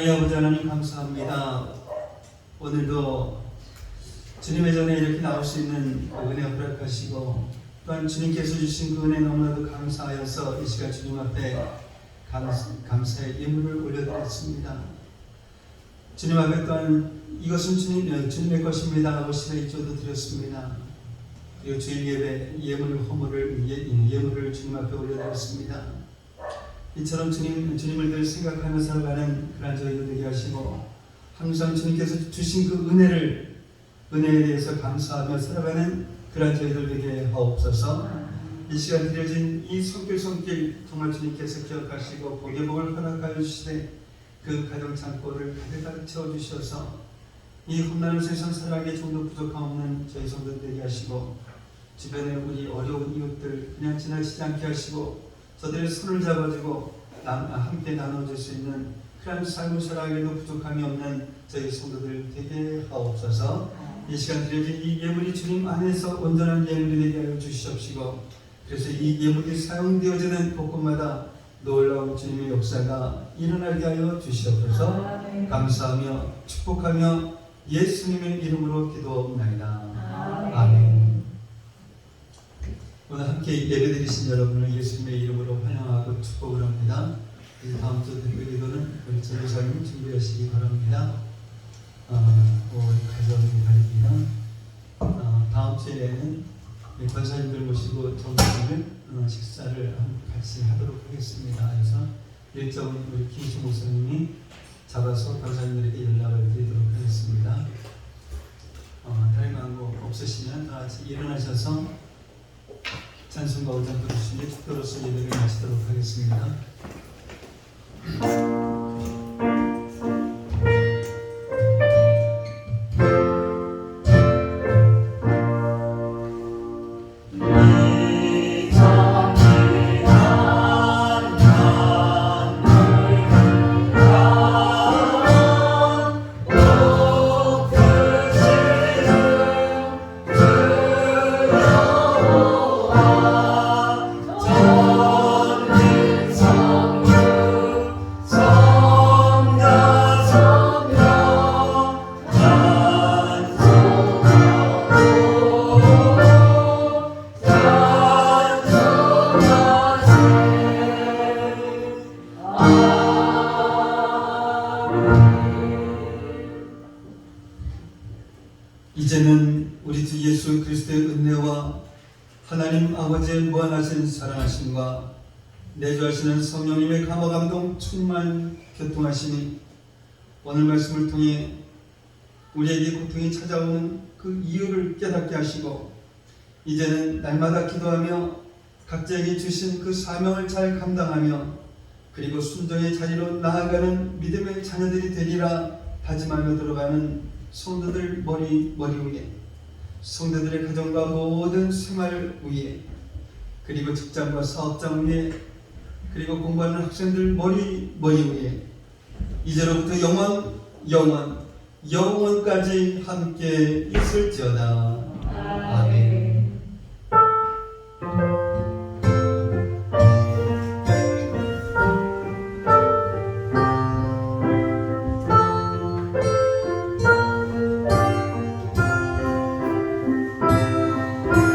사랑의 아버지 하나님 감사합니다. 오늘도 주님의 전에 이렇게 나올 수 있는 은혜 허락하시고 또한 주님께서 주신 그 은혜 너무나도 감사하여서 이 시간 주님 앞에 감사의 예물을 올려드렸습니다. 주님 앞에 또한 이것은 주님의 것입니다 하고 신의 기도도 드렸습니다. 그리고 주일 예배 예물을 주님 앞에 올려드렸습니다. 이처럼 주님을 늘 생각하며 살아가는 그런 저희들 되게 하시고 항상 주님께서 주신 그 은혜에 대해서 감사하며 살아가는 그런 저희들 되게 하옵소서. 이 시간 드려진 이 손길 정말 주님께서 기억하시고 복의 복을 허락하여 주시되 그 가정 창고를 가득 채워주셔서 이 험난한 세상 살아가기에 좀 더 부족함 없는 저희 성도들 되게 하시고 주변에 우리 어려운 이웃들 그냥 지나치지 않게 하시고 저들의 손을 잡아주고 함께 나눠줄 수 있는 그런 삶을 살아가기에도 부족함이 없는 저희 성도들 되게 하옵소서. 이 시간 드려진 이 예물이 주님 안에서 온전한 예물이 되게 하여 주시옵시고 그래서 이 예물이 사용되어지는 곳곳마다 놀라운 주님의 역사가 일어나게 하여 주시옵소서. 감사하며 축복하며 예수님의 이름으로 기도하옵나이다. 아멘. 오늘 함께 예배드리신 여러분을 예수님의 이름으로 환영하고 축복을 합니다. 다음 주 드리는 기도는 우리 전도사님 준비하시기 바랍니다. 우리 가정의 가리기는 다음 주에는 권사님들 모시고 전도사님을 식사를 같이 하도록 하겠습니다. 그래서 일정은 우리 김수 목사님이 잡아서 권사님들에게 연락을 드리도록 하겠습니다. 다른 광고 없으시면 다 같이 일어나셔서 찬송가 5장 부르시니 축도로서 예배를 마치도록 하겠습니다. 이제는 우리 주 예수 그리스도의 은혜와 하나님 아버지의 무한하신 사랑하심과 내주하시는 성령님의 감화 감동 충만 교통하시니 오늘 말씀을 통해 우리에게 고통이 찾아오는 그 이유를 깨닫게 하시고 이제는 날마다 기도하며 각자에게 주신 그 사명을 잘 감당하며 그리고 순종의 자리로 나아가는 믿음의 자녀들이 되리라 다짐하며 들어가는 성도들 머리 위에 성도들의 가정과 모든 생활 위에 그리고 직장과 사업장 위에 그리고 공부하는 학생들 머리 위에 이제로부터 영원까지 함께 있을지어다.